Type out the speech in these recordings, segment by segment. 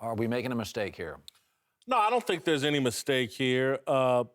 Are we making a mistake here? No, I don't think there's any mistake here.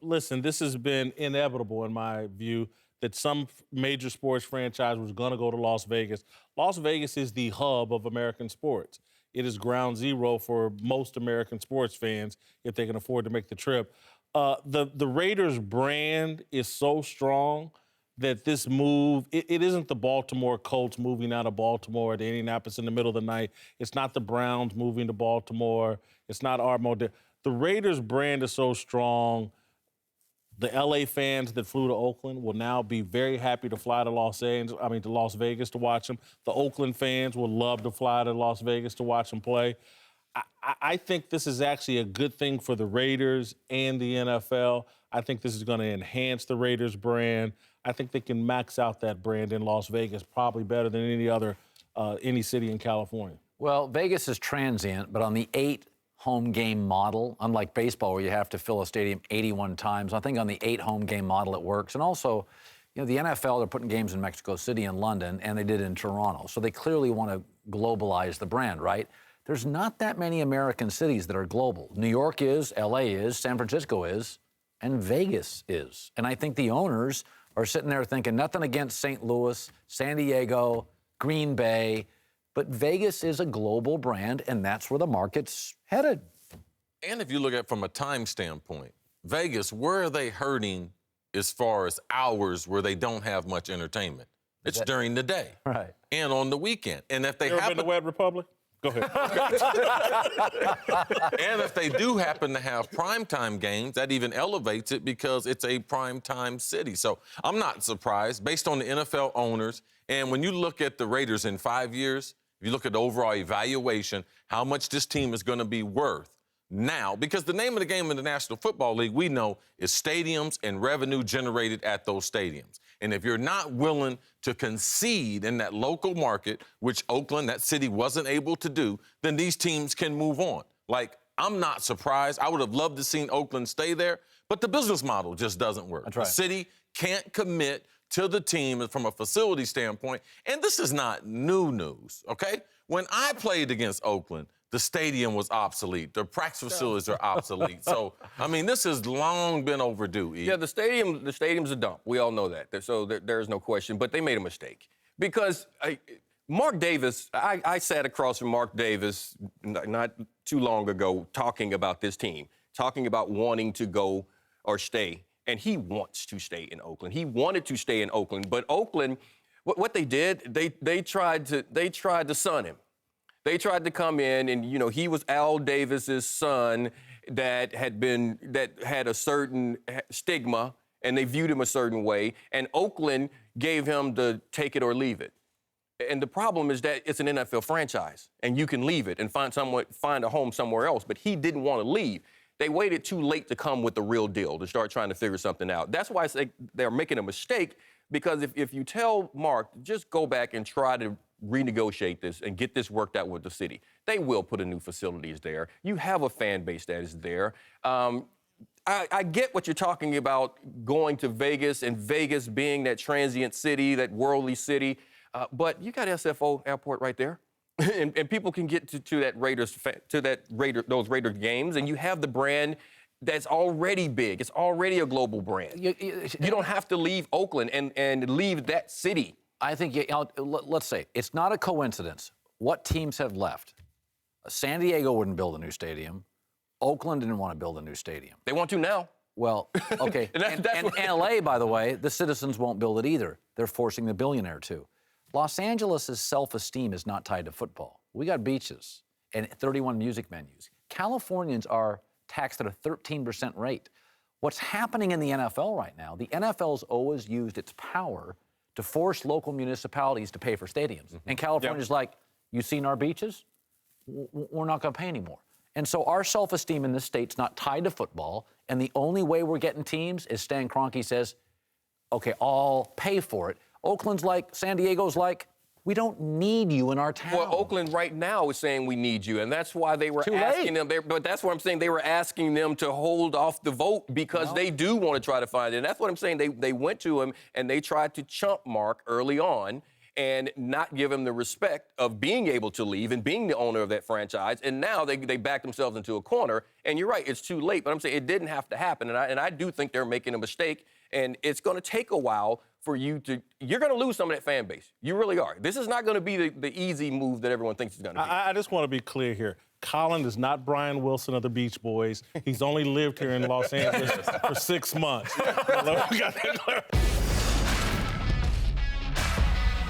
Listen, this has been inevitable in my view that some major sports franchise was going to go to Las Vegas. Las Vegas is the hub of American sports. It is ground zero for most American sports fans if they can afford to make the trip. The Raiders brand is so strong that this move, it isn't the Baltimore Colts moving out of Baltimore to Indianapolis in the middle of the night. It's not the Browns moving to Baltimore. It's not Armo. The Raiders brand is so strong. The LA fans that flew to Oakland will now be very happy to fly to to Las Vegas to watch them. The Oakland fans will love to fly to Las Vegas to watch them play. I think this is actually a good thing for the Raiders and the NFL. I think this is going to enhance the Raiders brand. I think they can max out that brand in Las Vegas probably better than any city in California. Well, Vegas is transient, but on the 8 home game model, unlike baseball where you have to fill a stadium 81 times, I think on the 8 home game model it works. And also, the NFL, they're putting games in Mexico City and London, and they did in Toronto. So they clearly want to globalize the brand, right? There's not that many American cities that are global. New York is, LA is, San Francisco is, and Vegas is. And I think the owners are sitting there thinking nothing against St. Louis, San Diego, Green Bay, but Vegas is a global brand, and that's where the market's headed. And if you look at it from a time standpoint, Vegas, where are they hurting as far as hours where they don't have much entertainment? It's during the day. Right. And on the weekend. And if they You ever been to Wed Republic? Go ahead. And if they do happen to have primetime games, that even elevates it because it's a primetime city. So I'm not surprised based on the NFL owners. And when you look at the Raiders in 5 years, if you look at the overall evaluation, how much this team is going to be worth now, because the name of the game in the National Football League, we know, is stadiums and revenue generated at those stadiums. And if you're not willing to concede in that local market, which Oakland, that city, wasn't able to do, then these teams can move on. Like, I'm not surprised. I would have loved to seen Oakland stay there, but the business model just doesn't work. That's right. The city can't commit to the team from a facility standpoint. And this is not new news, okay? When I played against Oakland, the stadium was obsolete. The practice facilities are obsolete. So, I mean, this has long been overdue, E. Yeah, the stadium's a dump. We all know that. So there's no question. But they made a mistake. Because Mark Davis, I sat across from Mark Davis not too long ago talking about this team, talking about wanting to go or stay. And he wants to stay in Oakland. He wanted to stay in Oakland. But Oakland, what they did, they tried to son him. They tried to come in, and he was Al Davis's son that had a certain stigma, and they viewed him a certain way. And Oakland gave him the take it or leave it. And the problem is that it's an NFL franchise, and you can leave it and find a home somewhere else. But he didn't want to leave. They waited too late to come with the real deal to start trying to figure something out. That's why I say they're making a mistake, because if you tell Mark, just go back and try to renegotiate this and get this worked out with the city, they will put in new facilities there. You have a fan base that is there. I get what you're talking about, going to Vegas and Vegas being that transient city, that worldly city, but you got SFO Airport right there. and people can get to those Raiders games, and you have the brand that's already big. It's already a global brand. You don't have to leave Oakland and leave that city. I think, let's say, it's not a coincidence what teams have left. San Diego wouldn't build a new stadium. Oakland didn't want to build a new stadium. They want to now. Well, okay. and LA, by the way, the citizens won't build it either. They're forcing the billionaire to. Los Angeles' self-esteem is not tied to football. We got beaches and 31 music venues. Californians are taxed at a 13% rate. What's happening in the NFL right now, the NFL's always used its power to force local municipalities to pay for stadiums. Mm-hmm. And California's like, you seen our beaches? We're not going to pay anymore. And so our self-esteem in this state's not tied to football, and the only way we're getting teams is Stan Kroenke says, okay, I'll pay for it. Oakland's like, San Diego's like, we don't need you in our town. Well, Oakland right now is saying we need you, and that's why they were asking them. But that's what I'm saying. They were asking them to hold off the vote because they do want to try to find it. And that's what I'm saying. They went to him, and they tried to chump Mark early on, and not give him the respect of being able to leave and being the owner of that franchise. And now they back themselves into a corner. And you're right, it's too late. But I'm saying it didn't have to happen. And I do think they're making a mistake. And it's going to take a while for you're going to lose some of that fan base. You really are. This is not going to be the easy move that everyone thinks it's going to be. I just want to be clear here. Colin is not Brian Wilson of the Beach Boys. He's only lived here in Los Angeles for 6 months. We got that clear.